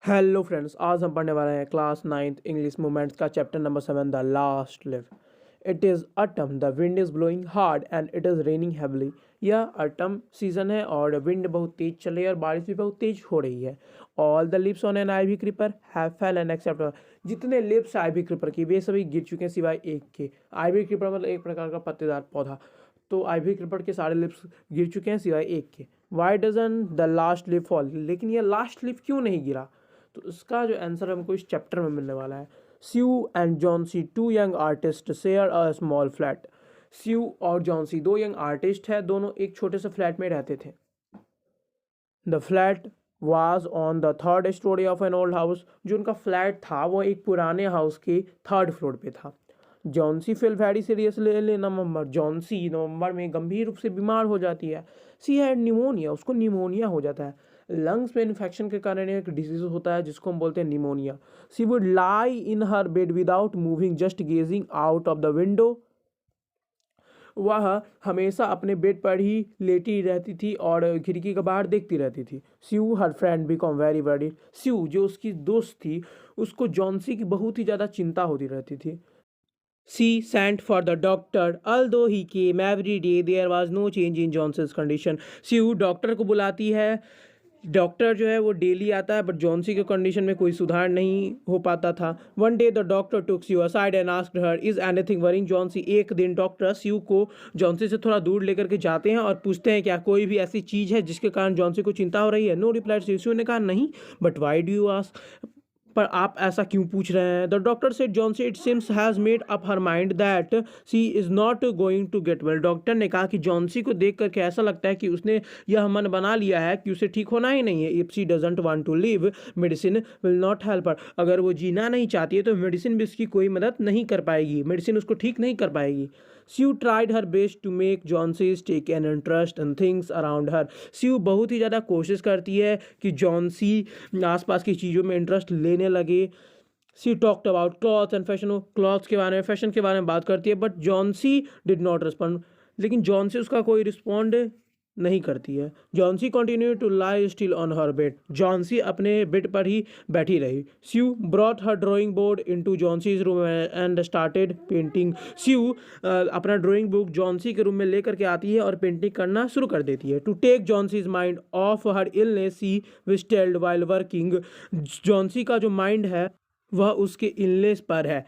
Hello friends, आज हम पढ़ने वाले हैं क्लास 9th इंग्लिश मूवमेंट्स का chapter number 7 the last live. It is autumn, the wind is blowing hard and it is raining heavily. यह autumn season है और विंड बहुत तेज चल रही है और बारिश भी बहुत तेज हो रही है। All the leaves on an ivy creeper have fallen except, जितने लिव्स आइवी क्रीपर की वे सभी गिर चुके हैं सिवाय एक के। आइवी क्रीपर मतलब एक प्रकार का पत्तेदार पौधा, तो आइवी क्रीपर के सारे लिव्स गिर चुके हैं सिवाय एक के। Why doesn't the last leaf fall, लेकिन यह लास्ट लिव क्यों नहीं गिरा? तो इसका जो आंसर हमको इस चैप्टर में मिलने वाला है। Sue and Johnsy, two young artist, share a small flat. Sue और जॉनसी दो यंग आर्टिस्ट हैं, दोनों एक छोटे से फ्लैट में रहते थे। The flat was on the third story of an old house, जो उनका फ्लैट था वो एक पुराने हाउस के थर्ड फ्लोर पे था। Johnsy feel very seriously in November, Johnsy November में गंभीर रूप से बीमार हो जाती है। सी हैड निमोनिया, उसको निमोनिया हो जाता है। लंग्स में इन्फेक्शन के कारण एक डिजीज होता है जिसको हम बोलते हैं pneumonia. She would lie in her bed without moving, just gazing out of the window. वह हमेशा अपने बेड पर ही लेटी रहती थी और खिड़की के बाहर देखती रहती थी। Sue her friend become very worried, Sue जो उसकी दोस्त थी उसको जॉनसी की बहुत ही ज़्यादा चिंता होती रहती थी। She sent for the doctor. Although he came every day, there was no change in Johnson's condition. Sue doctor को बुलाती है। डॉक्टर जो है वो डेली आता है, बट जॉन्सी के कंडीशन में कोई सुधार नहीं हो पाता था। One day the doctor took Sue aside and asked her, is anything worrying Johnsy. एक दिन डॉक्टर स्यू को जॉन्सी से थोड़ा दूर लेकर के जाते हैं और पूछते हैं क्या कोई भी ऐसी चीज़ है जिसके कारण जॉन्सी को चिंता हो रही है। नो रिप्लाई, स्यू ने कहा नहीं। But why do you ask, पर आप ऐसा क्यों पूछ रहे हैं? The doctor said Johnsy it seems has made up her mind that she is not going to get well. Doctor ने कहा कि जॉन्सी को देख करके ऐसा लगता है कि उसने यह मन बना लिया है कि उसे ठीक होना ही नहीं है। If she doesn't want to live, medicine will not help her. अगर वो जीना नहीं चाहती है तो मेडिसिन भी उसकी कोई मदद नहीं कर पाएगी, मेडिसिन उसको ठीक नहीं कर पाएगी। Sue tried her best to make Johnsy's take an interest in things around her. Sue बहुत ही ज़्यादा कोशिश करती है कि जॉन्सी आसपास की चीज़ों में इंटरेस्ट लेने लगे। She talked about clothes and fashion, clothes के बारे में, फैशन के बारे में बात करती है, but Johnsy did not respond, लेकिन जॉन्सी उसका कोई रिस्पॉन्ड नहीं करती है। Johnsy continue to lie still on her bed, Johnsy अपने बेड पर ही बैठी रही। Sue brought her drawing board into Johnsy's room and started painting. Sue अपना ड्राइंग बुक जॉन्सी के रूम में लेकर के आती है और पेंटिंग करना शुरू कर देती है। To take Johnsy's mind off her illness she whistled while working, Johnsy का जो माइंड है वह उसके इलनेस पर है।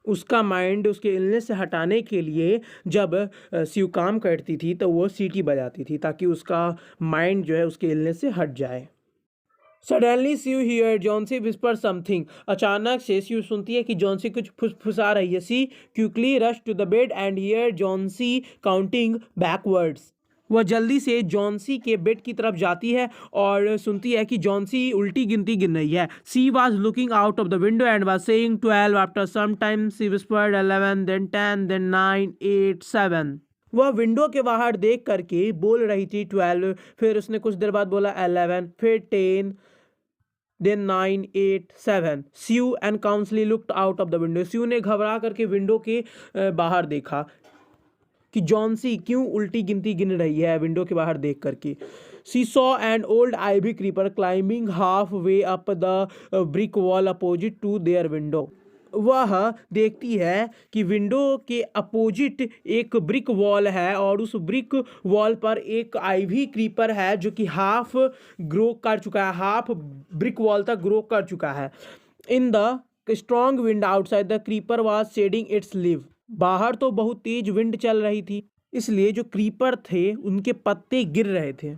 उसका माइंड उसके इलनेस से हटाने के लिए जब स्यू काम करती थी तो वो सीटी बजाती थी ताकि उसका माइंड जो है उसके इलनेस से हट जाए। Suddenly Sue hear Johnsy whisper something, अचानक से स्यू सुनती है कि जॉन्सी कुछ फुसफुसा रही है। She quickly rush to the bed and hear Johnsy counting backwards, वह जल्दी से जॉन्सी के बेड की तरफ जाती है और सुनती है कि जॉन्सी उल्टी गिनती गिन रही है। She was looking out of the window and was saying 12 after some time she whispered 11 then 10 then 9 8 7। वह विंडो के बाहर देख करके बोल रही थी 12, फिर उसने कुछ देर बाद बोला 11, फिर 10 then 9 8 7। Sue and anxiously looked out of the window, Sue ने घबरा करके विंडो के बाहर देखा कि जॉन्सी क्यों उल्टी गिनती गिन रही है विंडो के बाहर देख करके। She saw an old ivy creeper climbing half way up the brick wall opposite to their window. वह देखती है कि विंडो के अपोजिट एक ब्रिक वॉल है और उस ब्रिक वॉल पर एक आइवी क्रीपर है जो कि हाफ ग्रो कर चुका है, हाफ ब्रिक वॉल तक ग्रो कर चुका है। In the strong wind outside the creeper was shedding its leave, बाहर तो बहुत तेज विंड चल रही थी इसलिए जो क्रीपर थे उनके पत्ते गिर रहे थे।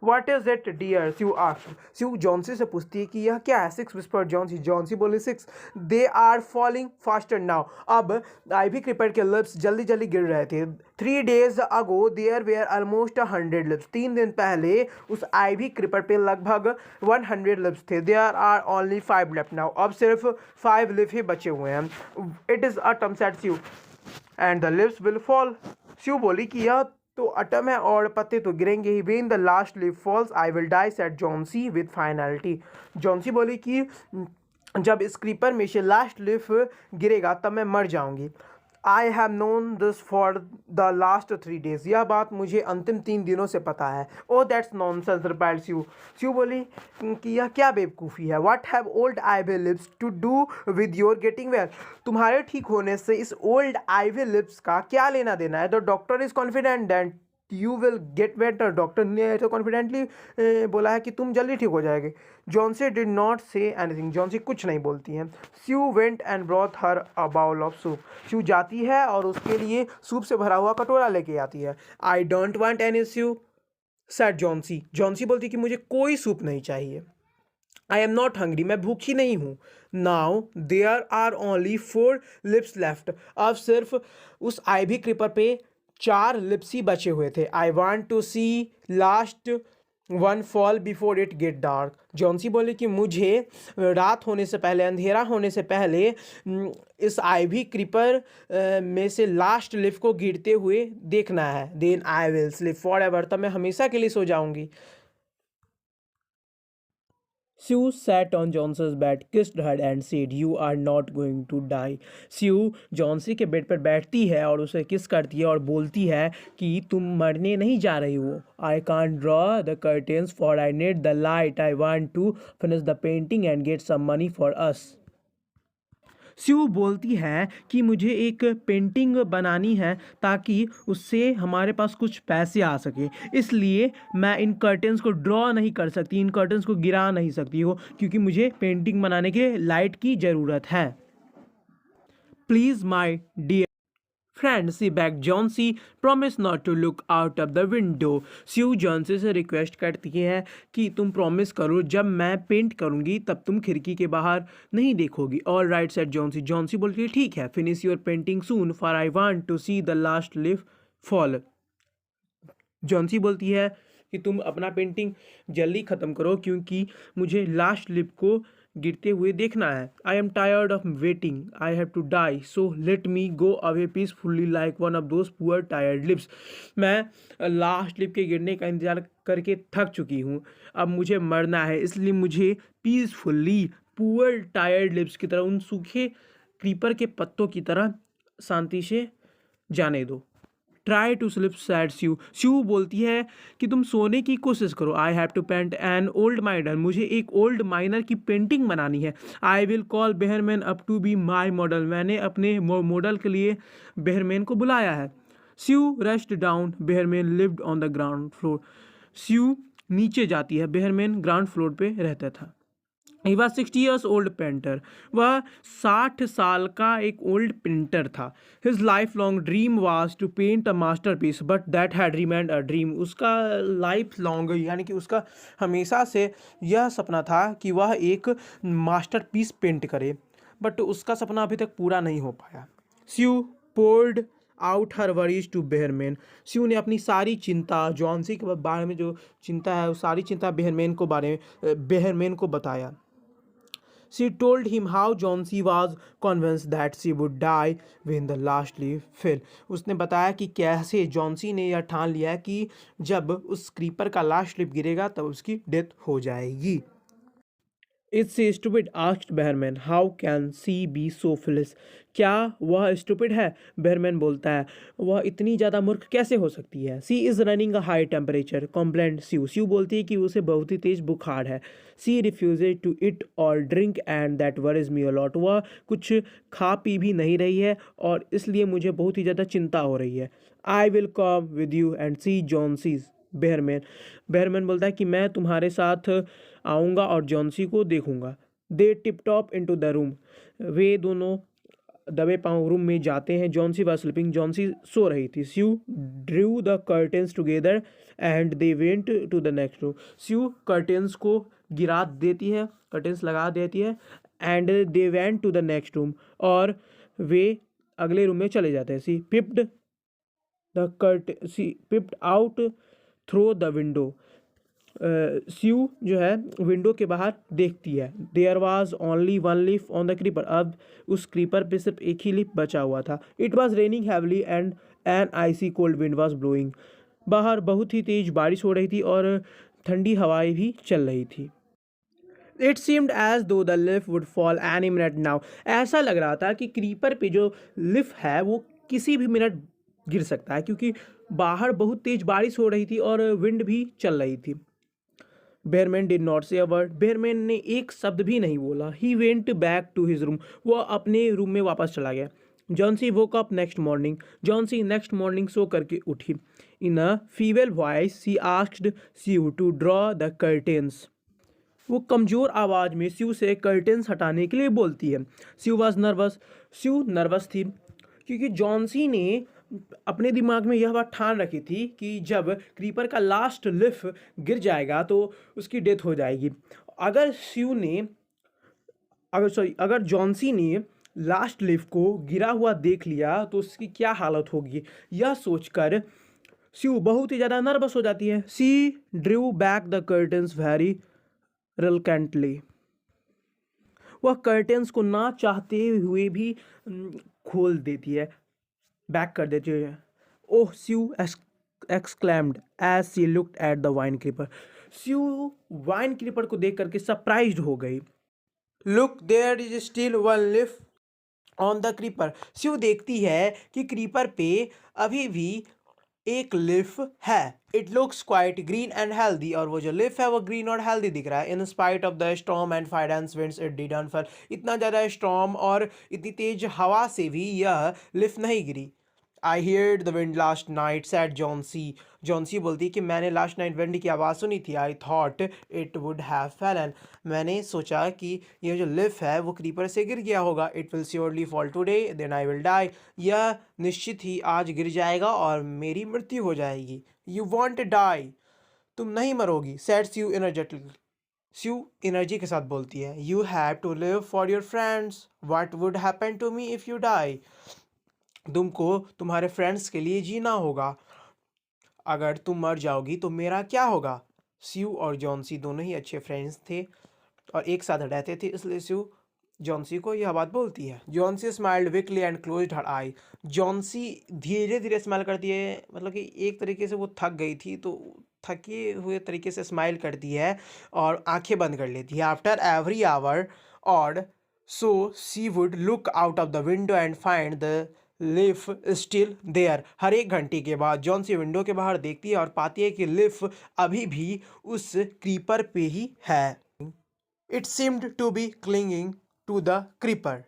What is it dear, Sue asked. Sue Johnsy से पूछती है कि यह क्या है? सिक्स विस्पर्ड जॉन्सी, जॉन्सी बोली six. They are falling faster now, अब आइवी क्रीपर के लिप्स जल्दी जल्दी गिर रहे थे। 3 days ago there were almost 100 leaves, 3 दिन पहले उस आइवी क्रीपर पे लगभग 100 लिप्स थे। There are only 5 left now, अब सिर्फ 5 लिप ही बचे हुए हैं। It is autumn said Sue and the leaves will fall, Sue बोली कि यह तो अटम है और पत्ते तो गिरेंगे ही। When the last leaf falls I will die said Johnsy with finality, Johnsy बोली कि जब इस क्रीपर में से लास्ट लीफ गिरेगा तब मैं मर जाऊंगी। I have known this for the last 3 days। यह बात मुझे अंतिम 3 दिनों से पता है। Oh that's nonsense replied Sue. Sue बोली कि यह क्या बेवकूफ़ी है। What have old ivy leaves to do with your getting well. तुम्हारे ठीक होने से इस ओल्ड आइवी लिप्स का क्या लेना देना है। The doctor is confident that you will get better. Doctor ने तो कॉन्फिडेंटली बोला है कि तुम जल्दी ठीक हो जाएगे। Johnsy did not say anything. Johnsy कुछ नहीं बोलती हैं। Sue went and brought her a bowl of soup. Sue जाती है और उसके लिए सूप से भरा हुआ कटोरा लेके आती है। I don't want any Sue said Johnsy. Johnsy बोलती कि मुझे कोई सूप नहीं चाहिए। I am not hungry. मैं भूखी नहीं हूँ। Now there are only 4 leaves left. अब सिर्फ उस आईवी क्रीपर पे 4 लिप्स ही बचे हुए थे। I want to see last one fall before it get dark. Johnsy बोले कि मुझे रात होने से पहले, अंधेरा होने से पहले इस आईवी क्रीपर में से लास्ट लिप को गिरते हुए देखना है। Then I will sleep for ever. तब मैं हमेशा के लिए सो जाऊंगी। Sue sat on Johnson's bed, kissed her and said, "You are not going to die." Sue Johnsy के बेड पर बैठती है और उसे किस करती है और बोलती है कि तुम मरने नहीं जा रही हो। I can't draw the curtains for I need the light. I want to finish the painting and get some money for us. स्यू बोलती है कि मुझे एक पेंटिंग बनानी है ताकि उससे हमारे पास कुछ पैसे आ सके। इसलिए मैं इन कर्टन्स को ड्रॉ नहीं कर सकती, इन कर्टन्स को गिरा नहीं सकती हो, क्योंकि मुझे पेंटिंग बनाने के लिए लाइट की ज़रूरत है। Please my dear friend she back Johnsy promise not to look out of the window. Sue Johnsy से रिक्वेस्ट करती है कि तुम प्रॉमिस करो जब मैं पेंट करूंगी तब तुम खिड़की के बाहर नहीं देखोगी। All right said Johnsy. Johnsy बोलती है ठीक है। Finish your painting soon for I want to see the last leaf fall. Johnsy बोलती है कि तुम अपना पेंटिंग जल्दी ख़त्म करो क्योंकि मुझे लास्ट लिप को गिरते हुए देखना है। I am tired of waiting. I have to die so let me go away peacefully like one of those poor tired leaves. मैं लास्ट लिप के गिरने का इंतजार करके थक चुकी हूँ। अब मुझे मरना है, इसलिए मुझे पीसफुल्ली पुअर टायर्ड लिप्स की तरह, उन सूखे क्रीपर के पत्तों की तरह शांति से जाने दो। Try to sleep said Sue. Sue बोलती है कि तुम सोने की कोशिश करो। I have to paint an old miner. मुझे एक ओल्ड माइनर की पेंटिंग बनानी है। I will call Behrman up to be my model. मैंने अपने मॉडल के लिए बेहरमैन को बुलाया है। Sue rest down. Behrman lived on the ground floor. Sue नीचे जाती है। बेहरमैन ग्राउंड फ्लोर पे रहता था। He was 60 years old painter. वह 60 साल का एक ओल्ड पेंटर था। His lifelong dream was to paint a masterpiece, but that had remained a dream. उसका लाइफ लॉन्ग यानी कि उसका हमेशा से यह सपना था कि वह एक मास्टरपीस पेंट करे, बट उसका सपना अभी तक पूरा नहीं हो पाया। Sue poured out her worries to Behrman. Sue ने अपनी सारी चिंता, जॉन्सी के बारे में जो चिंता है, वो सारी चिंता बेहरमैन को बताया। She told him how Johnsy was convinced that she would die when the last leaf fell. उसने बताया कि कैसे जॉन्सी ने यह ठान लिया कि जब उस क्रीपर का लास्ट लीफ गिरेगा तब उसकी डेथ हो जाएगी। Is she stupid asked Behrman. How can she be so foolish. क्या वह स्टूपिड है। बेहरमैन बोलता है वह इतनी ज़्यादा मूर्ख कैसे हो सकती है। She is running a high temperature complaint Sue. Sue बोलती है कि उसे बहुत ही तेज बुखार है। सी रिफ्यूजेज टू इट और drink and that worries me a lot. वह कुछ खा पी भी नहीं रही है और इसलिए मुझे बहुत ही ज़्यादा चिंता हो रही है। I will come with you and see Johnsy's. Behrman बोलता है कि मैं तुम्हारे साथ आऊँगा और जॉन्सी को देखूंगा। They tip top into the room. वे दोनों दबे पाँव रूम में जाते हैं। Johnsy was sleeping. जॉन्सी सो रही थी। Sue drew the curtains together and they went to the next room. Sue curtains को गिरा देती है, कर्टेंस लगा देती है, and they went to the next room, और वे अगले रूम में चले जाते हैं। She peeped out through the window. स्यू जो है विंडो के बाहर देखती है। There was only one leaf on the creeper. अब उस क्रीपर पे सिर्फ एक ही लीफ बचा हुआ था। It was raining heavily and an icy cold wind was blowing. बाहर बहुत ही तेज बारिश हो रही थी और ठंडी हवाएं भी चल रही थी। इट सीम्ड एज दो द लिफ would fall any minute now. ऐसा लग रहा था कि क्रीपर पे जो लिफ है वो किसी भी मिनट गिर सकता है, क्योंकि बाहर बहुत तेज बारिश हो रही थी और विंड भी चल रही थी। बेयरमैन डिड नॉट से अ वर्ड। बेयरमैन ने एक शब्द भी नहीं बोला। He went back to his room. वह अपने रूम में वापस चला गया। Johnsy woke up next morning. Johnsy next morning सो करके उठी। In a feeble voice she asked Sue to draw the curtains. वो कमज़ोर आवाज़ में स्यू से कर्टेन्स हटाने के लिए बोलती है। स्यू वॉज नर्वस। स्यू नर्वस थी क्योंकि जॉन्सी ने अपने दिमाग में यह बात ठान रखी थी कि जब क्रीपर का लास्ट लिफ गिर जाएगा तो उसकी डेथ हो जाएगी। अगर स्यू ने अगर जॉन्सी ने लास्ट लिफ को गिरा हुआ देख लिया तो उसकी क्या हालत होगी, यह सोचकर स्यू बहुत ही ज़्यादा नर्वस हो जाती है। She drew back the curtains very reluctantly. वह कर्टेन्स को ना चाहते हुए भी खोल देती है, बैक कर देती है। Oh, Sue exclaimed as she looked at the vine creeper. Sue vine creeper को देख करके सरप्राइज्ड हो गई। Look, there is still one leaf on the creeper. Sue देखती है कि क्रीपर पे अभी भी एक लिफ है। It looks quite green and healthy. और वो जो लिफ है वो ग्रीन और हेल्दी दिख रहा है। In spite of the storm and fierce winds it didn't fall. इतना ज़्यादा स्टॉर्म और इतनी तेज हवा से भी यह लिफ नहीं गिरी। I heard the wind last night said Johnsy. Johnsy बोलती कि मैंने लास्ट नाइट विंड की आवाज़ सुनी थी। I thought it would have Fallon. मैंने सोचा कि यह जो लिफ है वो क्रीपर से गिर गया होगा। It will surely fall today then I will die. यह निश्चित ही आज गिर जाएगा और मेरी मृत्यु हो जाएगी। You won't die. तुम नहीं मरोगी। Said Sue energetically. Sue energy के साथ बोलती है। You have to live for your friends. What would happen to me if you die. तुमको तुम्हारे फ्रेंड्स के लिए जीना होगा। अगर तुम मर जाओगी तो मेरा क्या होगा। स्यू और जॉन्सी दोनों ही अच्छे फ्रेंड्स थे और एक साथ रहते थे, इसलिए स्यू जॉन्सी को यह बात बोलती है। Johnsy smiled weekly and closed her I. Johnsy धीरे धीरे स्माइल करती है, मतलब कि एक तरीके से वो थक गई थी तो थके हुए तरीके से स्माइल करती है और आंखें बंद कर लेती है। आफ्टर एवरी आवर और so she would look out of the window and find the leaf still there. हर एक घंटे के बाद जॉन्सी विंडो के बाहर देखती है और पाती है कि लिफ अभी भी उस क्रीपर पे ही है। It seemed to be clinging to the creeper.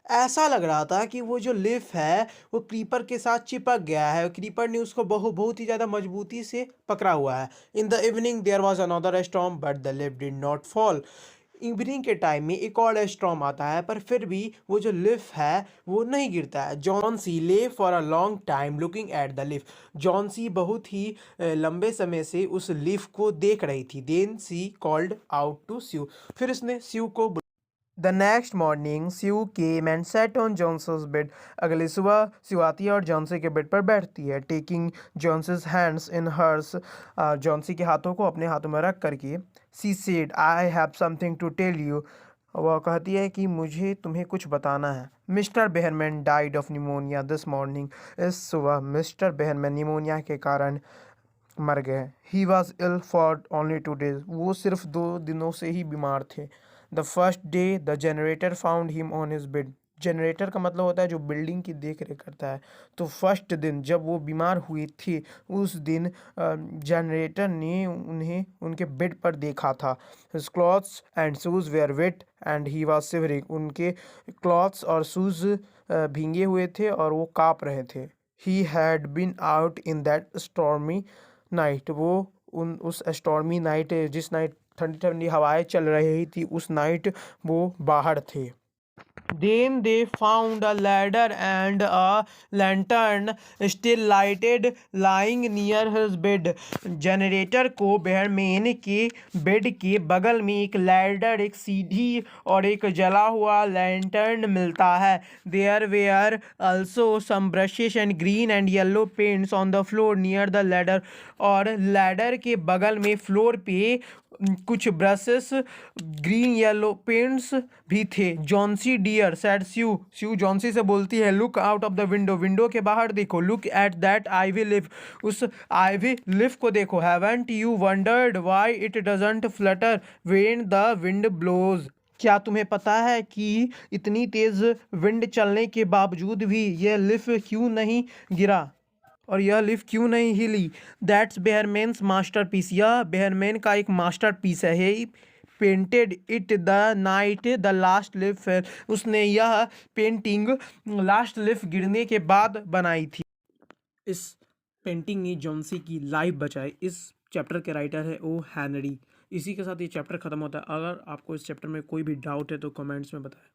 ऐसा लग रहा था कि वो जो लिफ है वो क्रीपर के साथ चिपक गया है। क्रीपर ने उसको बहुत ही ज़्यादा मजबूती से पकड़ा हुआ है। In the evening there was another storm but the leaf did not fall. Evening के टाइम में एक और स्टॉर्म आता है पर फिर भी वो जो लिफ है वो नहीं गिरता है। जॉन्सी ले for a long time looking at the लिफ। जॉन्सी बहुत ही लंबे समय से उस लिफ को देख रही थी। Then she called out to Sue. फिर उसने स्यू को the next morning Sue came and sat on Johnson's bed. अगली सुबह स्यू आती है और जॉन्सी के बेड पर बैठती है। Taking Johnson's hands in hers. Johnsy के हाथों को अपने हाथों में रख करके she said I have something to tell you. वह कहती है कि मुझे तुम्हें कुछ बताना है। Mister Behrman died of pneumonia this morning. इस सुबह मिस्टर बेहरमैन निमोनिया के कारण मर गए। He was ill for only 2 days। वो सिर्फ 2 दिनों से ही बीमार थे। The first day the generator found him on his bed. Generator का मतलब होता है जो बिल्डिंग की देख रेख करता है। तो फर्स्ट दिन जब वो बीमार हुई थी उस दिन जनरेटर ने उन्हें उनके बेड पर देखा था। His clothes and shoes were wet and he was shivering. उनके क्लॉथ्स और शूज़ भींगे हुए थे और वो काँप रहे थे। He had been out in that stormy night. वो उस स्टॉर्मी नाइट, जिस नाइट ठंडी ठंडी हवाएं चल रही थी, उस नाइट वो बाहर थे। Then they found a ladder and a lantern still lighted lying near his bed. Generator को बेहरमैन के बेड के बगल में एक लैडर, एक सीढ़ी और एक जला हुआ लैंटर्न मिलता है। There were also some brushes and green and yellow paints on the floor near the ladder। और लैडर के बगल में फ्लोर पे कुछ ब्रशेस, ग्रीन येलो पेंट्स भी थे। Johnsy dear sad Sue. स्यू जॉन्सी से बोलती है look out of the window. Window के बाहर देखो। लुक एट दैट आईवी लिफ। उस आईवी लिफ को देखो। Haven't you wondered why it doesn't flutter when the wind blows. क्या तुम्हें पता है कि इतनी तेज विंड चलने के बावजूद भी यह लिफ्ट क्यों नहीं गिरा और यह लिफ्ट क्यों नहीं हिली? That's Behrman's masterpiece. यह बेहरमैन का एक मास्टरपीस है। He painted it the night the last leaf fell. उसने यह पेंटिंग लास्ट लिफ्ट गिरने के बाद बनाई थी। इस पेंटिंग ने जॉन्सी की लाइफ बचाई। इस चैप्टर के राइटर है ओ हेनरी। इसी के साथ ये चैप्टर खत्म होता है। अगर आपको इस चैप्टर में कोई भी डाउट है तो कमेंट्स में बताएं।